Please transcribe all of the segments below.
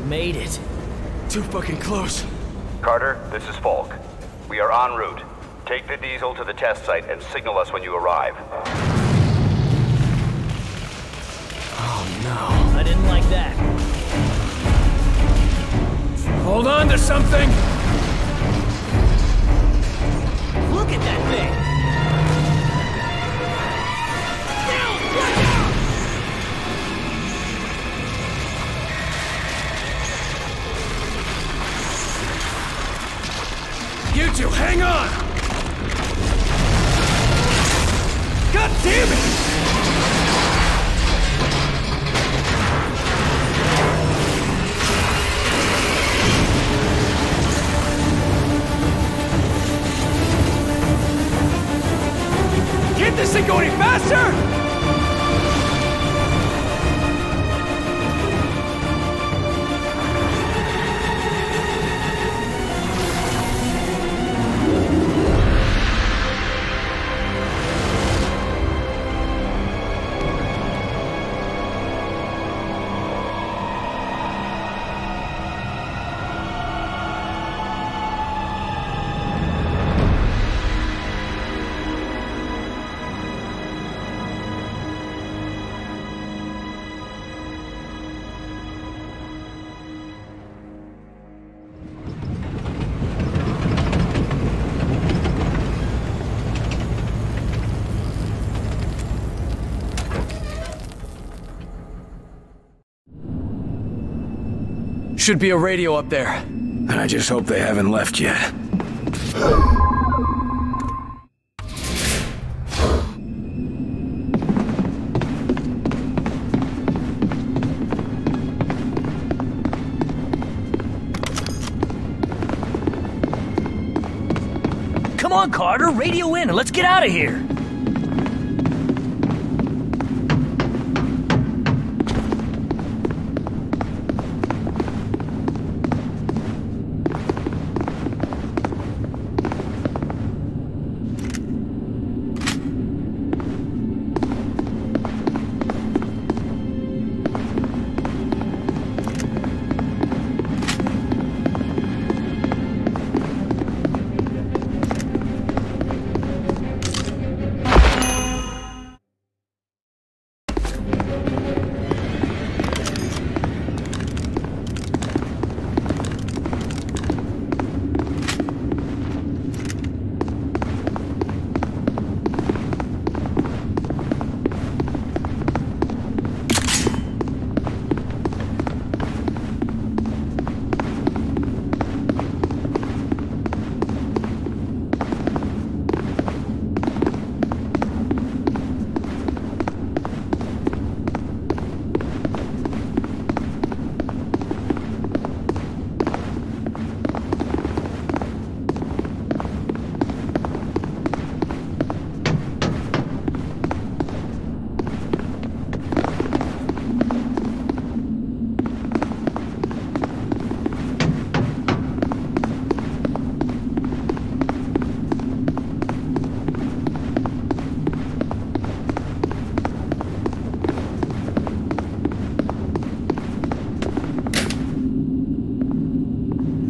Made it. Too fucking close. Carter, this is Falk. We are en route. Take the diesel to the test site and signal us when you arrive. Oh no. I didn't like that. Hold on to something! Look at that thing! You two, hang on! God damn it! Can't this thing go any faster? Should be a radio up there. I just hope they haven't left yet. Come on, Carter, radio in and let's get out of here.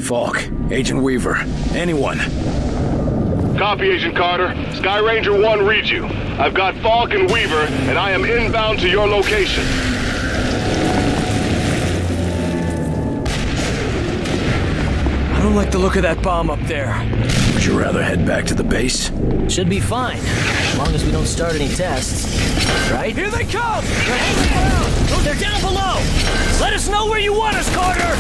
Falk, Agent Weaver, anyone. Copy, Agent Carter. Sky Ranger 1 reads you. I've got Falk and Weaver, and I am inbound to your location. I don't like the look of that bomb up there. Would you rather head back to the base? Should be fine, as long as we don't start any tests. Right? Here they come! Oh, they're down below! Let us know where you want us, Carter!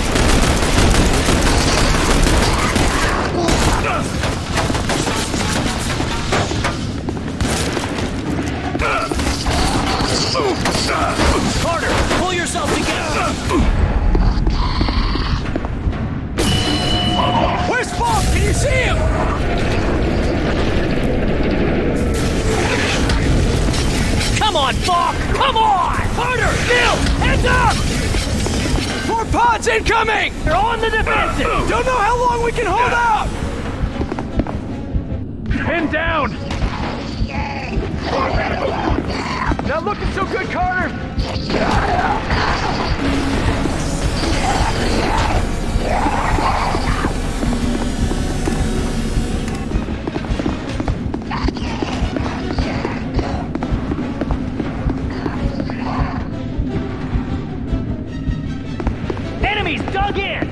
Carter, pull yourself together! Where's Falk? Can you see him? Come on, Falk! Come on! Carter! Bill! Heads up! More pods incoming! They're on the defensive! Don't know how long we can hold out! Pin down! Not looking so good, Carter! Enemies dug in!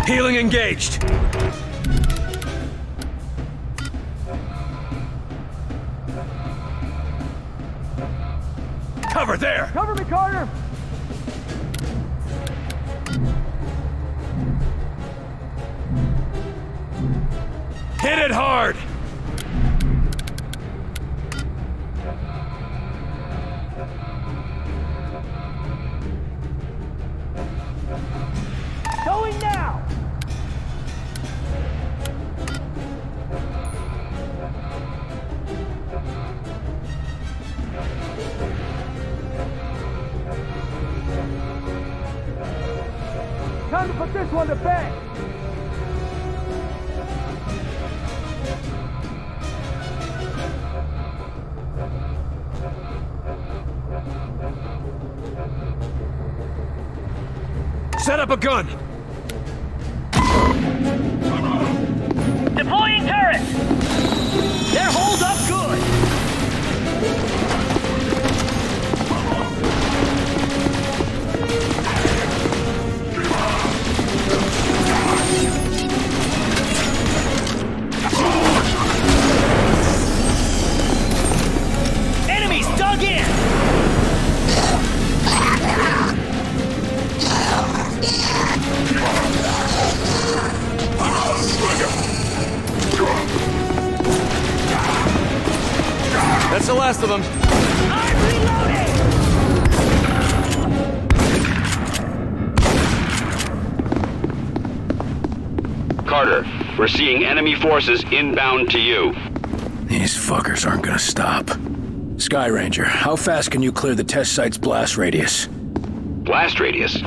Healing engaged. Cover there! Cover me, Carter! Hit it hard! Going now! Time to put this one to bed! Set up a gun! Deploying turret! They're holed up good! Enemies dug in! That's the last of them. I'm reloading! Carter, we're seeing enemy forces inbound to you. These fuckers aren't gonna stop. Sky Ranger, how fast can you clear the test site's blast radius? Blast radius?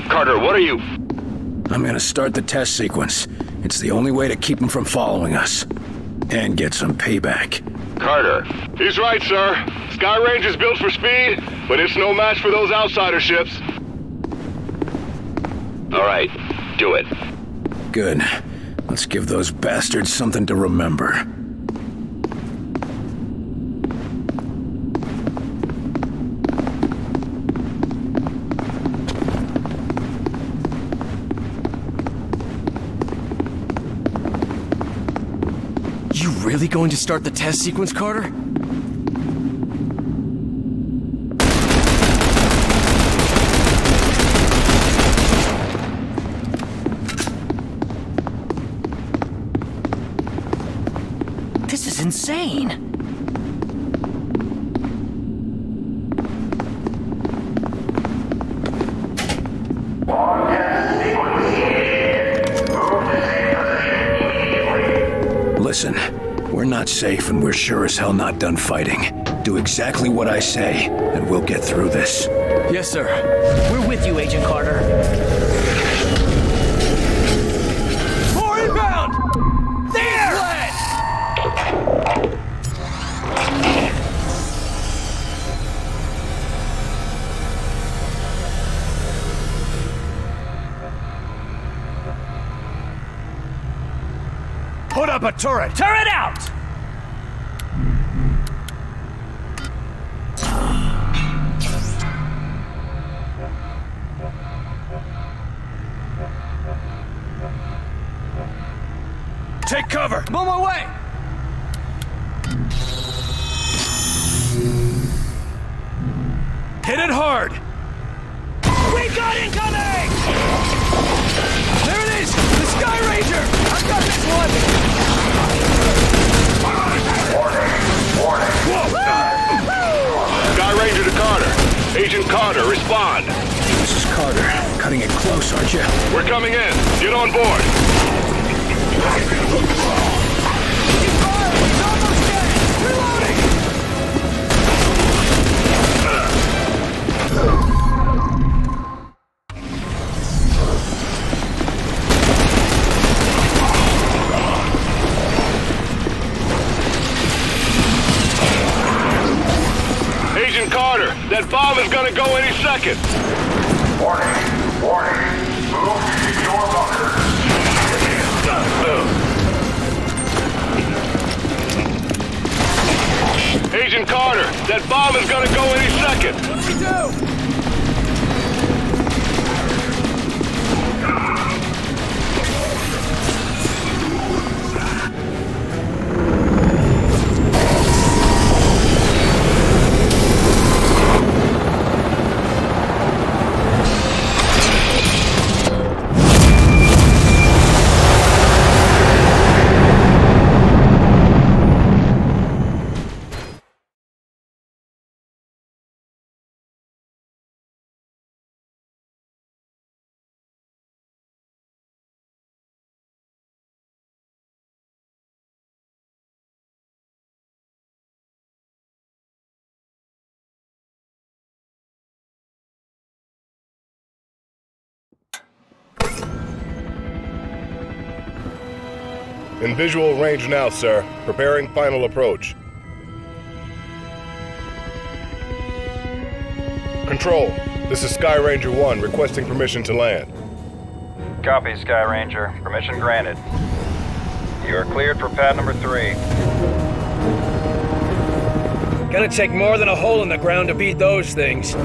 Carter, what are you... I'm gonna start the test sequence. It's the only way to keep them from following us. And get some payback. Carter. He's right, sir. Sky Ranger's built for speed, but it's no match for those outsider ships. All right, do it. Good. Let's give those bastards something to remember. You really going to start the test sequence, Carter? This is insane! Listen, we're not safe and we're sure as hell not done fighting. Do exactly what I say, and we'll get through this. Yes, sir. We're with you, Agent Carter. More inbound! There! Put up a turret! Turret out! Take cover! I'm on my way! Hit it hard! We've got incoming! There it is! The Sky Ranger! I've got this one! Sky Ranger to Carter. Agent Carter, respond. This is Carter. Cutting it close, aren't you? We're coming in. Get on board. seconds. Warning. Move to secure bunker. Agent Carter, that bomb is gonna go any second. What do we do? In visual range now, sir. Preparing final approach. Control, this is Sky Ranger 1 requesting permission to land. Copy, Sky Ranger. Permission granted. You are cleared for pad number 3. Gonna take more than a hole in the ground to beat those things.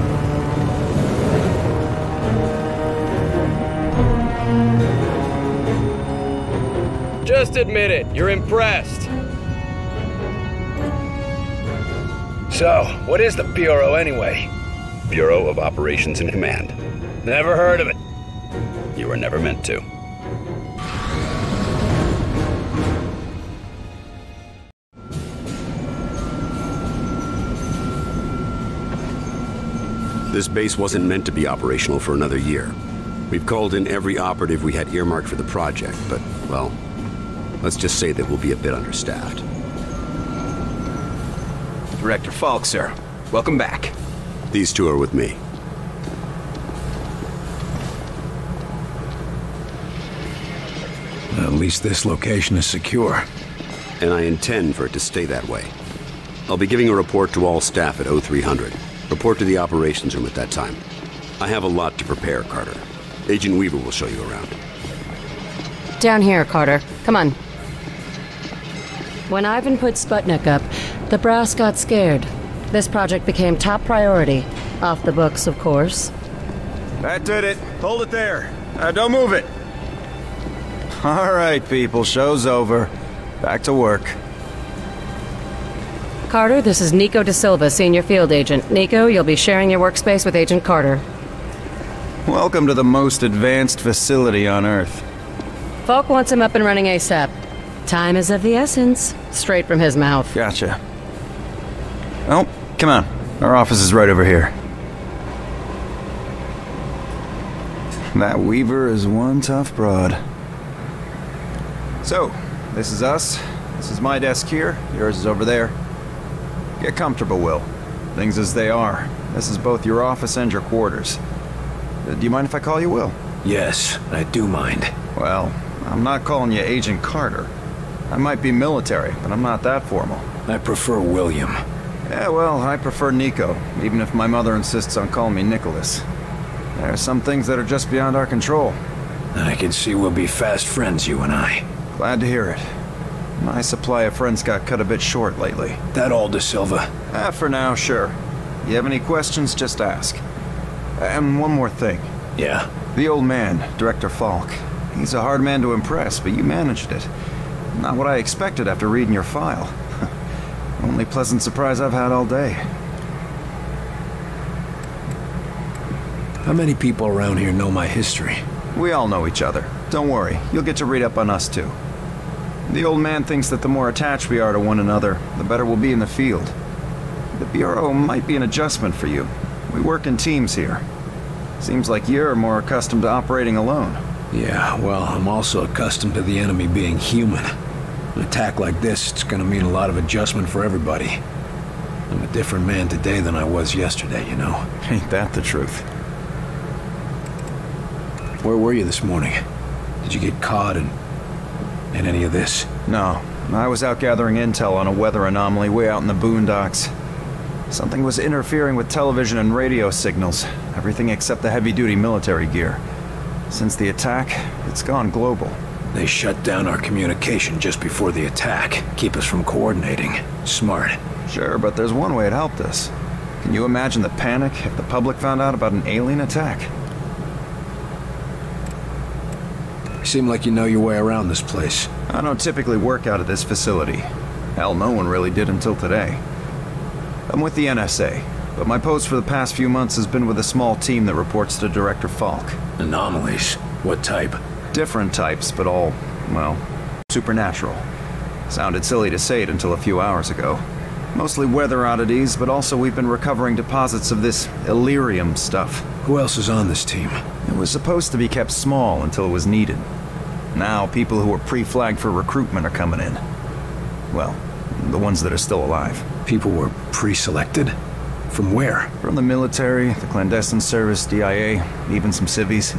Just admit it, you're impressed. So, what is the Bureau anyway? Bureau of Operations and Command. Never heard of it. You were never meant to. This base wasn't meant to be operational for another year. We've called in every operative we had earmarked for the project, but, well, let's just say that we'll be a bit understaffed. Director Falk, sir. Welcome back. These two are with me. At least this location is secure. And I intend for it to stay that way. I'll be giving a report to all staff at 0300. Report to the operations room at that time. I have a lot to prepare, Carter. Agent Weaver will show you around. Down here, Carter. Come on. When Ivan put Sputnik up, the brass got scared. This project became top priority. Off the books, of course. That did it. Hold it there. Don't move it. All right, people. Show's over. Back to work. Carter, this is Nico Da Silva, Senior Field Agent. Nico, you'll be sharing your workspace with Agent Carter. Welcome to the most advanced facility on Earth. Falk wants him up and running ASAP. Time is of the essence. Straight from his mouth. Gotcha. Oh, come on. Our office is right over here. That Weaver is one tough broad. So, this is us. This is my desk here. Yours is over there. Get comfortable, Will. Things as they are. This is both your office and your quarters. Do you mind if I call you Will? Yes, I do mind. Well, I'm not calling you Agent Carter. I might be military, but I'm not that formal. I prefer William. Yeah, well, I prefer Nico, even if my mother insists on calling me Nicholas. There are some things that are just beyond our control. I can see we'll be fast friends, you and I. Glad to hear it. My supply of friends got cut a bit short lately. That all, Da Silva? For now, sure. You have any questions, just ask. And one more thing. Yeah? The old man, Director Falk. He's a hard man to impress, but you managed it. Not what I expected after reading your file. Only pleasant surprise I've had all day. How many people around here know my history? We all know each other. Don't worry, you'll get to read up on us too. The old man thinks that the more attached we are to one another, the better we'll be in the field. The Bureau might be an adjustment for you. We work in teams here. Seems like you're more accustomed to operating alone. Yeah, well, I'm also accustomed to the enemy being human. An attack like this, it's gonna mean a lot of adjustment for everybody. I'm a different man today than I was yesterday, you know. Ain't that the truth? Where were you this morning? Did you get caught in any of this? No. I was out gathering intel on a weather anomaly way out in the boondocks. Something was interfering with television and radio signals, everything except the heavy-duty military gear. Since the attack, it's gone global. They shut down our communication just before the attack, keep us from coordinating. Smart. Sure, but there's one way it helped us. Can you imagine the panic if the public found out about an alien attack? Seem like you know your way around this place. I don't typically work out of this facility. Hell, no one really did until today. I'm with the NSA, but my post for the past few months has been with a small team that reports to Director Falk. Anomalies? What type? Different types, but all, well, supernatural. Sounded silly to say it until a few hours ago. Mostly weather oddities, but also we've been recovering deposits of this Illyrium stuff. Who else is on this team? It was supposed to be kept small until it was needed. Now, people who were pre-flagged for recruitment are coming in. Well, the ones that are still alive. People were pre-selected? From where? From the military, the clandestine service, DIA, even some civvies.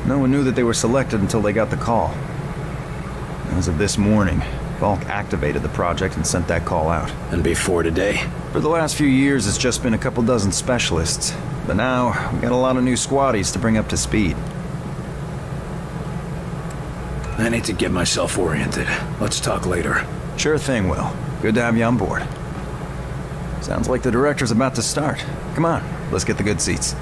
No one knew that they were selected until they got the call. As of this morning, Falk activated the project and sent that call out. And before today? For the last few years, it's just been a couple dozen specialists. But now, we got a lot of new squaddies to bring up to speed. I need to get myself oriented. Let's talk later. Sure thing, Will. Good to have you on board. Sounds like the director's about to start. Come on, let's get the good seats.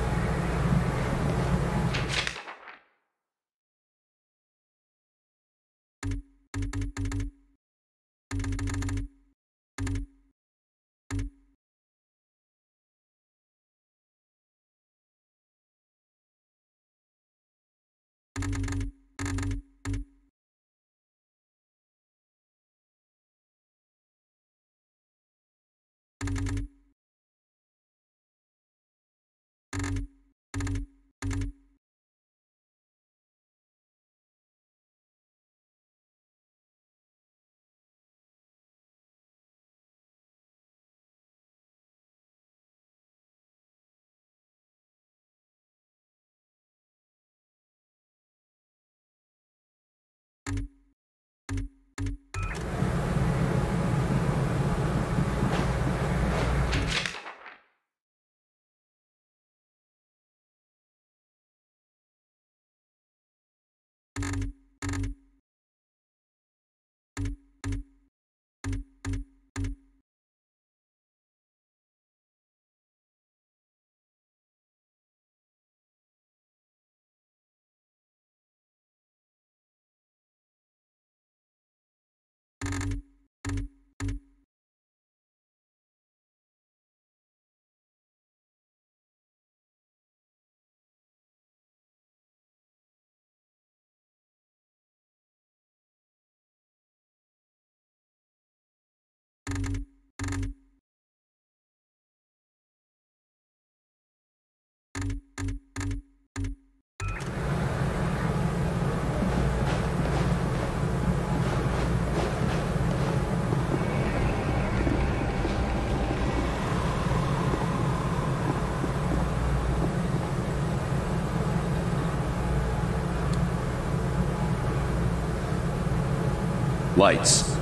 Lights.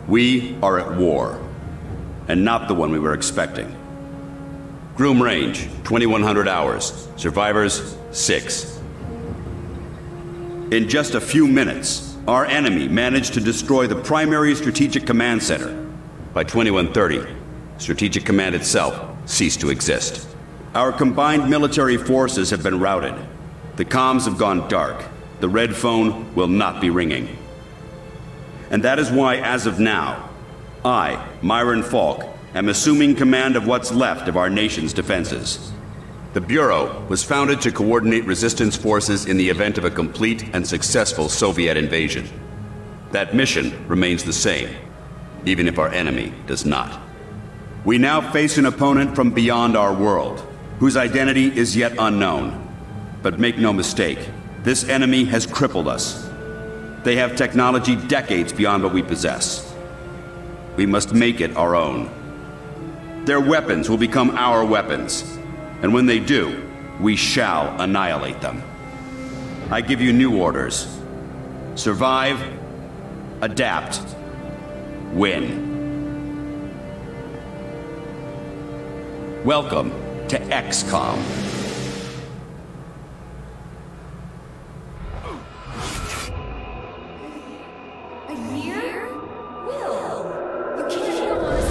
We are at war, and not the one we were expecting. Groom range, 2100 hours. Survivors, 6. In just a few minutes, our enemy managed to destroy the primary Strategic Command Center. By 2130, Strategic Command itself ceased to exist. Our combined military forces have been routed. The comms have gone dark. The red phone will not be ringing. And that is why, as of now, I, Myron Falk, am assuming command of what's left of our nation's defenses. The Bureau was founded to coordinate resistance forces in the event of a complete and successful Soviet invasion. That mission remains the same, even if our enemy does not. We now face an opponent from beyond our world, whose identity is yet unknown. But make no mistake, this enemy has crippled us. They have technology decades beyond what we possess. We must make it our own. Their weapons will become our weapons, and when they do, we shall annihilate them. I give you new orders. Survive, adapt, win. Welcome to XCOM. A year? Will, you can't go on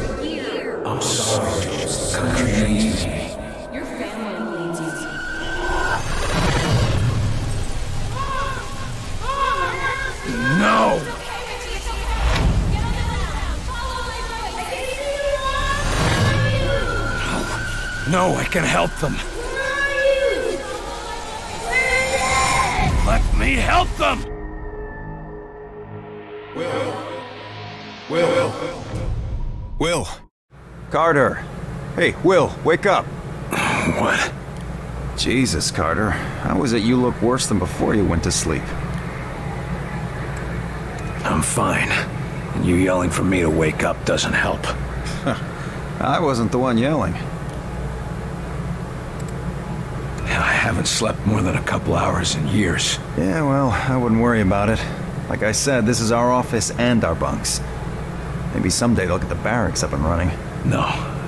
for a year. I'm sorry, Jules. The country needs me. Your family needs you. No! No, I can help them. Let me help them! Will. Carter. Hey, Will, wake up. What? Jesus, Carter. How is it you look worse than before you went to sleep? I'm fine. And you yelling for me to wake up doesn't help. I wasn't the one yelling. I haven't slept more than a couple hours in years. Yeah, well, I wouldn't worry about it. Like I said, this is our office and our bunks. Maybe someday they'll get the barracks up and running. No,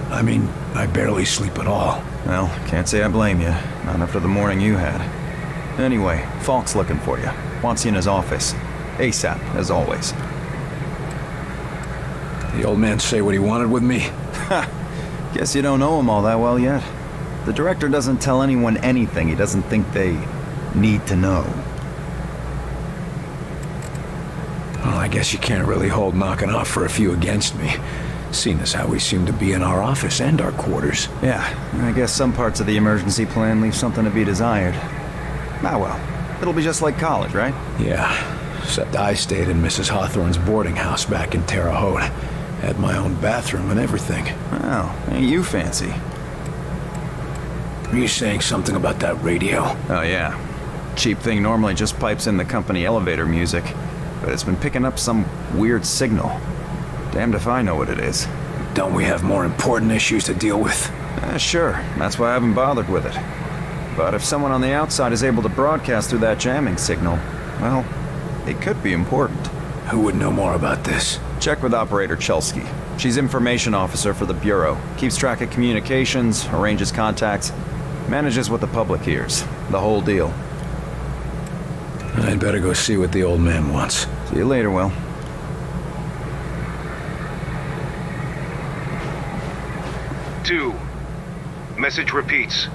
I mean, I barely sleep at all. Well, can't say I blame you. Not after the morning you had. Anyway, Falk's looking for you. Wants you in his office. ASAP, as always. The old man say what he wanted with me? Ha! Guess you don't know him all that well yet. The director doesn't tell anyone anything he doesn't think they need to know. Well, I guess you can't really hold knocking off for a few against me, seeing as how we seem to be in our office and our quarters. Yeah, I guess some parts of the emergency plan leave something to be desired. Ah well, it'll be just like college, right? Yeah, except I stayed in Mrs. Hawthorne's boarding house back in Terre Haute. Had my own bathroom and everything. Well, ain't you fancy? Are you saying something about that radio? Oh yeah. Cheap thing normally just pipes in the company elevator music, but it's been picking up some weird signal. Damned if I know what it is. Don't we have more important issues to deal with? Sure, that's why I haven't bothered with it. But if someone on the outside is able to broadcast through that jamming signal, well, it could be important. Who would know more about this? Check with Operator Chelsky. She's information officer for the Bureau. Keeps track of communications, arranges contacts, manages what the public hears. The whole deal. I'd better go see what the old man wants. See you later, Will. Two. Message repeats.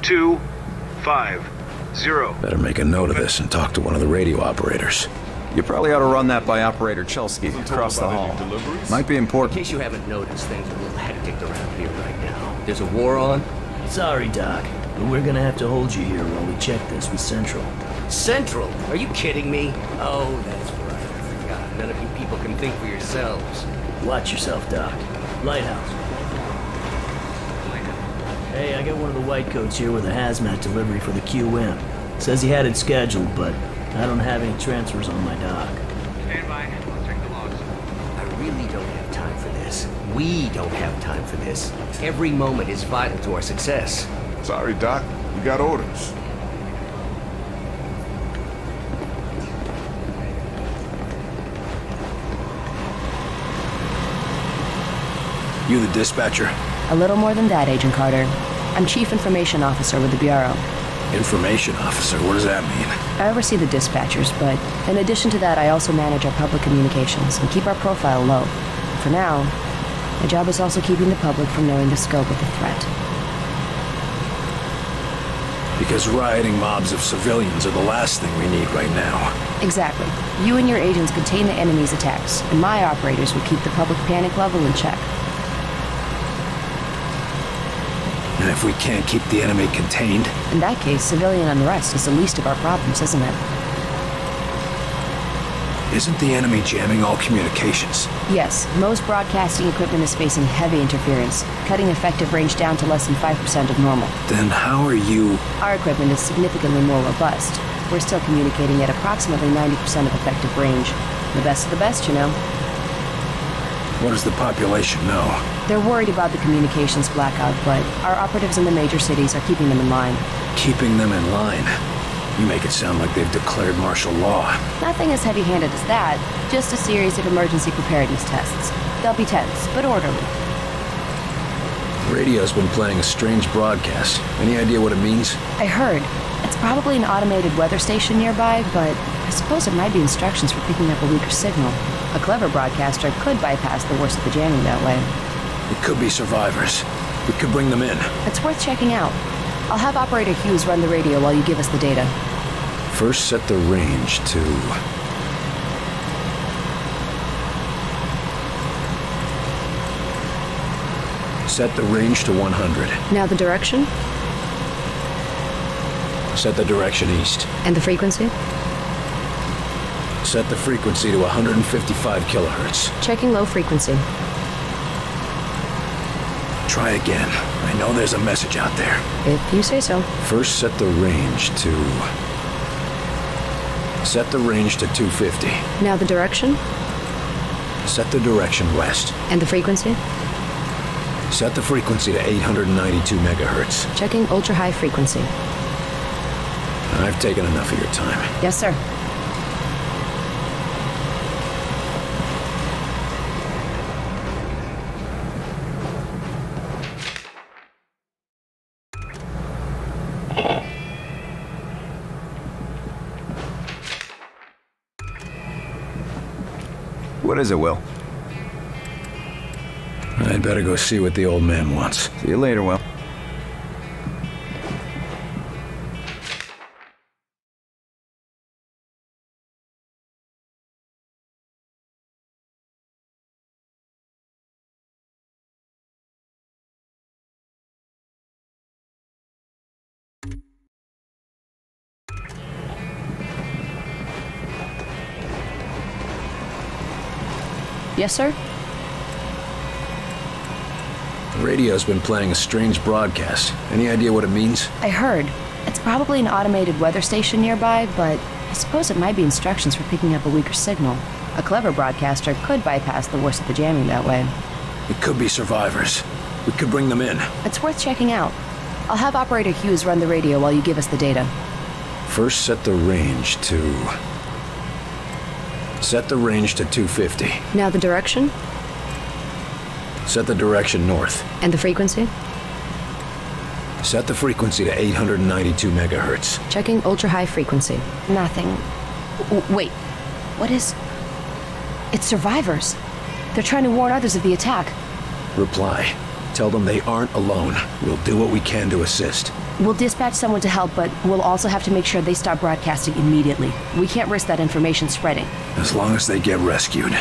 2-5-0. Better make a note of this and talk to one of the radio operators. You probably ought to run that by Operator Chelsky across the hall. Might be important. In case you haven't noticed, things are a little hectic around here right now. There's a war on. Sorry, Doc, but we're gonna have to hold you here while we check this with Central. Central? Are you kidding me? Oh, that's right. I forgot. None of you people can think for yourselves. Watch yourself, Doc. Lighthouse. Hey, I got one of the white coats here with a hazmat delivery for the QM. Says he had it scheduled, but I don't have any transfers on my dock. Stand by. I'll check the logs. I really don't have time for this. We don't have time for this. Every moment is vital to our success. Sorry, Doc. You got orders. You the dispatcher? A little more than that, Agent Carter. I'm Chief Information Officer with the Bureau. Information officer? What does that mean? I oversee the dispatchers, but in addition to that, I also manage our public communications and keep our profile low. For now, my job is also keeping the public from knowing the scope of the threat. Because rioting mobs of civilians are the last thing we need right now. Exactly. You and your agents contain the enemy's attacks, and my operators would keep the public panic level in check. And if we can't keep the enemy contained? In that case, civilian unrest is the least of our problems, isn't it? Isn't the enemy jamming all communications? Yes, most broadcasting equipment is facing heavy interference, cutting effective range down to less than 5% of normal. Then how are you... Our equipment is significantly more robust. We're still communicating at approximately 90% of effective range. The best of the best, you know. What does the population know? They're worried about the communications blackout, but our operatives in the major cities are keeping them in line. Keeping them in line? You make it sound like they've declared martial law. Nothing as heavy-handed as that. Just a series of emergency preparedness tests. They'll be tense, but orderly. Radio's been playing a strange broadcast. Any idea what it means? I heard. It's probably an automated weather station nearby, but I suppose it might be instructions for picking up a weaker signal. A clever broadcaster could bypass the worst of the jamming that way. It could be survivors. We could bring them in. It's worth checking out. I'll have Operator Hughes run the radio while you give us the data. First, set the range to... Set the range to 100. Now the direction? Set the direction east. And the frequency? Set the frequency to 155 kilohertz. Checking low frequency. Try again. I know there's a message out there. If you say so. First, set the range to... Set the range to 250. Now the direction? Set the direction west. And the frequency? Set the frequency to 892 megahertz. Checking ultra-high frequency. I've taken enough of your time. Yes, sir. What is it, Will? I'd better go see what the old man wants. See you later, Will. Yes, sir? The radio's been playing a strange broadcast. Any idea what it means? I heard. It's probably an automated weather station nearby, but I suppose it might be instructions for picking up a weaker signal. A clever broadcaster could bypass the worst of the jamming that way. It could be survivors. We could bring them in. It's worth checking out. I'll have Operator Hughes run the radio while you give us the data. First, set the range to... Set the range to 250. Now the direction? Set the direction north. And the frequency? Set the frequency to 892 megahertz. Checking ultra-high frequency. Nothing. Wait. What is... It's survivors. They're trying to warn others of the attack. Reply. Tell them they aren't alone. We'll do what we can to assist. We'll dispatch someone to help, but we'll also have to make sure they stop broadcasting immediately. We can't risk that information spreading. As long as they get rescued.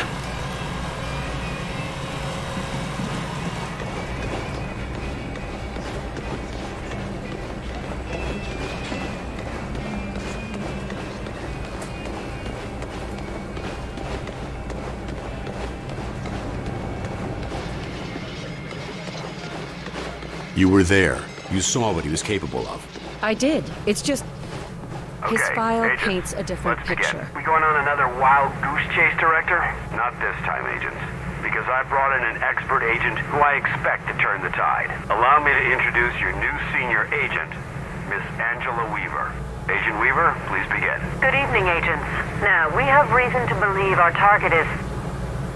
You were there. You saw what he was capable of. I did. It's just... His Okay, file agents, paints a different let's picture. begin. We going on another wild goose chase, Director? Not this time, agents. Because I brought in an expert agent who I expect to turn the tide. Allow me to introduce your new senior agent, Miss Angela Weaver. Agent Weaver, please begin. Good evening, agents. Now, we have reason to believe our target is...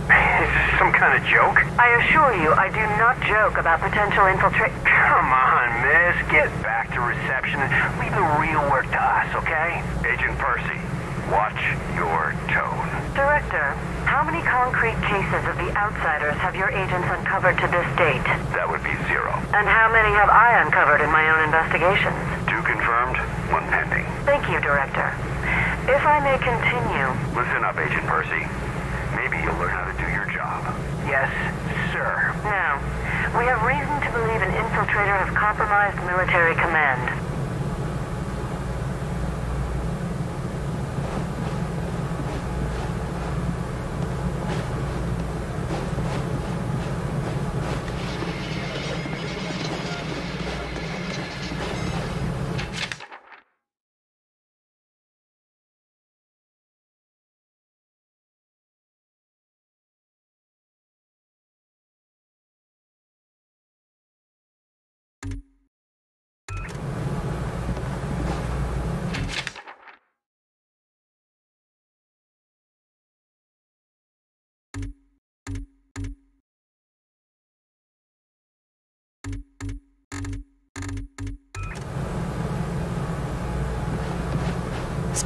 Is this some kind of joke? I assure you, I do not joke about potential Come on, miss. Get back to reception and leave the real work to us, okay? Agent Percy, watch your tone. Director, how many concrete cases of the Outsiders have your agents uncovered to this date? That would be 0. And how many have I uncovered in my own investigations? 2 confirmed, 1 pending. Thank you, Director. If I may continue... Listen up, Agent Percy. Maybe you'll learn how to do your job. Yes, sir. Now, we have reason to believe an infiltrator has compromised military command.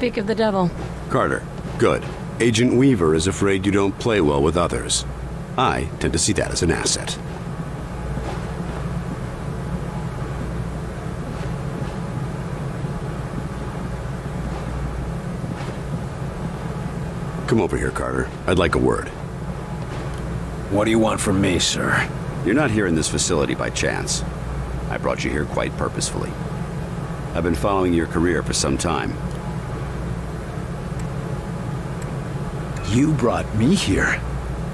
Speak of the devil. Carter, good. Agent Weaver is afraid you don't play well with others. I tend to see that as an asset. Come over here, Carter. I'd like a word. What do you want from me, sir? You're not here in this facility by chance. I brought you here quite purposefully. I've been following your career for some time. You brought me here?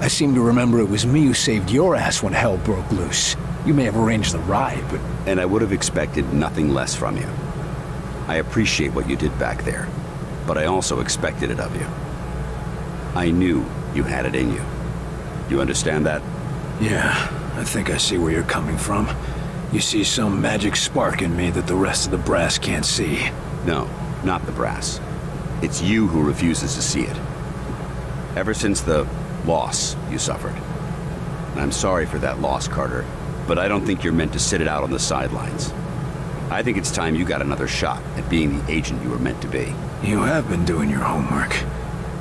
I seem to remember it was me who saved your ass when hell broke loose. You may have arranged the ride, but... And I would have expected nothing less from you. I appreciate what you did back there, but I also expected it of you. I knew you had it in you. You understand that? Yeah, I think I see where you're coming from. You see some magic spark in me that the rest of the brass can't see. No, not the brass. It's you who refuses to see it. Ever since the loss you suffered. And I'm sorry for that loss, Carter, but I don't think you're meant to sit it out on the sidelines. I think it's time you got another shot at being the agent you were meant to be. You have been doing your homework.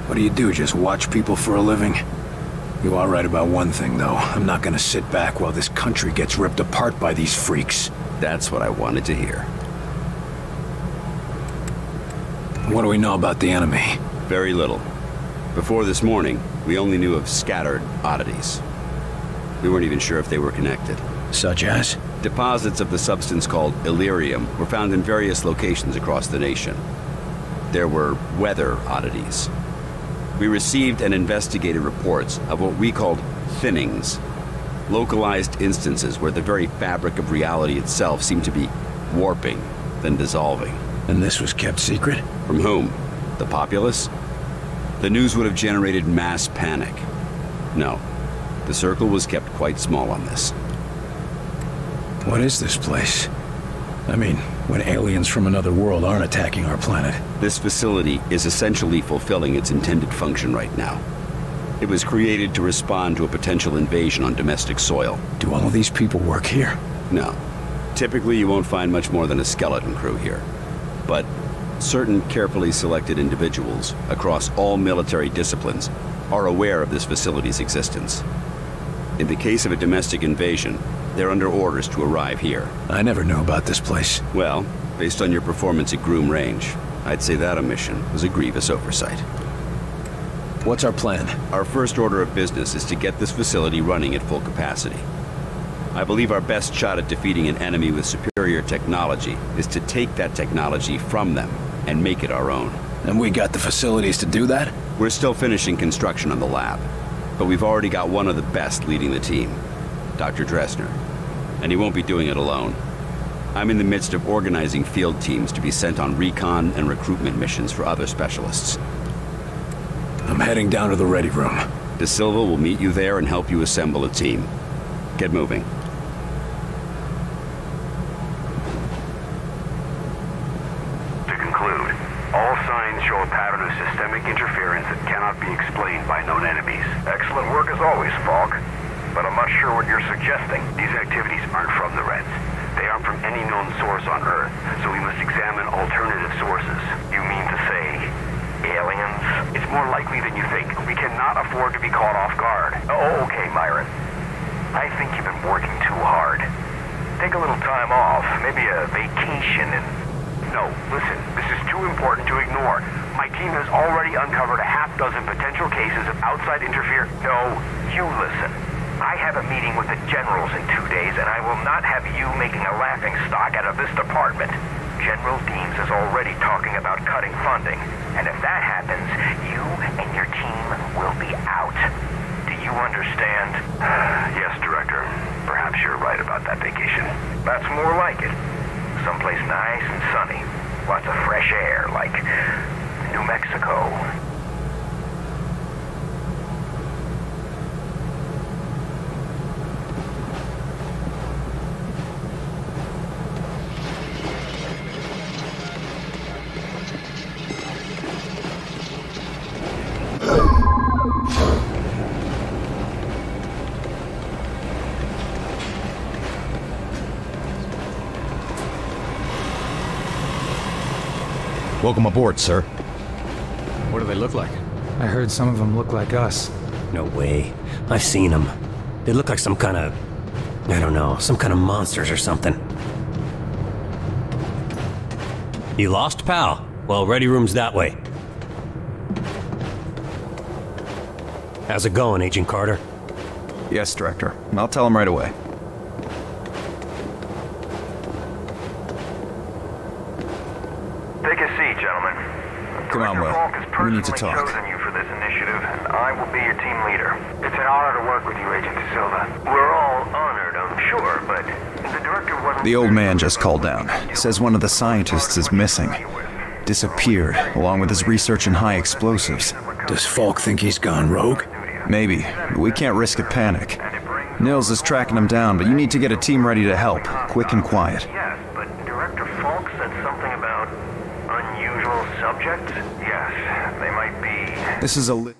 What do you do, just watch people for a living? You are right about one thing, though. I'm not gonna sit back while this country gets ripped apart by these freaks. That's what I wanted to hear. What do we know about the enemy? Very little. Before this morning, we only knew of scattered oddities. We weren't even sure if they were connected. Such as? Deposits of the substance called Illyrium were found in various locations across the nation. There were weather oddities. We received and investigated reports of what we called thinnings, localized instances where the very fabric of reality itself seemed to be warping, then dissolving. And this was kept secret? From whom? The populace? The news would have generated mass panic. No, the circle was kept quite small on this. What is this place? I mean, when aliens from another world aren't attacking our planet. This facility is essentially fulfilling its intended function right now. It was created to respond to a potential invasion on domestic soil. Do all of these people work here? No. Typically, you won't find much more than a skeleton crew here. But certain carefully selected individuals across all military disciplines are aware of this facility's existence. In the case of a domestic invasion, they're under orders to arrive here. I never knew about this place. Well, based on your performance at Groom Range, I'd say that omission was a grievous oversight. What's our plan? Our first order of business is to get this facility running at full capacity. I believe our best shot at defeating an enemy with superior technology is to take that technology from them and make it our own. And we got the facilities to do that? We're still finishing construction on the lab, but we've already got one of the best leading the team, Dr. Dressner. And he won't be doing it alone. I'm in the midst of organizing field teams to be sent on recon and recruitment missions for other specialists. I'm heading down to the ready room. De Silva will meet you there and help you assemble a team. Get moving. To conclude, all signs show a pattern of systemic interference that cannot be explained by known enemies. Excellent work as always, Falk. But I'm not sure what you're suggesting. These activities aren't from the Reds. They aren't from any known source on Earth, so we must examine alternative sources. You mean to say, aliens? It's more likely than you think. We cannot afford to be caught off guard. Oh, okay, Myron. I think you've been working too hard. Take a little time off, maybe a vacation and... No, listen, this is too important to ignore. My team has already uncovered a half dozen potential cases of outside interference. No, you listen. I have a meeting with the generals in 2 days, and I will not have you making a laughingstock out of this department. General Deems is already talking about cutting funding, and if that happens, you and your team will be out. Do you understand? Yes, Director. Perhaps you're right about that vacation. That's more like it. Someplace nice and sunny. Lots of fresh air, like New Mexico. Welcome aboard, sir. do they look like? I heard some of them look like us. No way. I've seen them. They look like some kind of... I don't know, some kind of monsters or something. You lost, pal? Well, ready room's that way. How's it going, Agent Carter? Yes, Director. I'll tell him right away. Take a seat, gentlemen. Come on, Will. We need to talk. Chosen you for this initiative, and I will be your team leader. It's an honor to work with you, Agent De Silva. We're all honored, I'm sure, but the director wasn't... The old man just called down. Says one of the scientists is missing. Disappeared, along with his research in high explosives. Does Falk think he's gone rogue? Maybe, but we can't risk a panic. Nils is tracking him down, but you need to get a team ready to help, quick and quiet. Yes, but Director Falk said something about unusual subjects? Yes, they might be... This is a...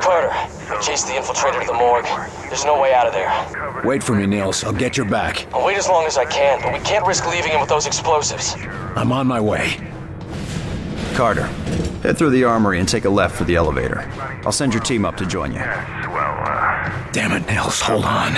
Carter, I chased the infiltrator to the morgue. There's no way out of there. Wait for me, Nils. I'll get your back. I'll wait as long as I can, but we can't risk leaving him with those explosives. I'm on my way. Carter, head through the armory and take a left for the elevator. I'll send your team up to join you. Yes, well, Damn it, Nils. Hold on.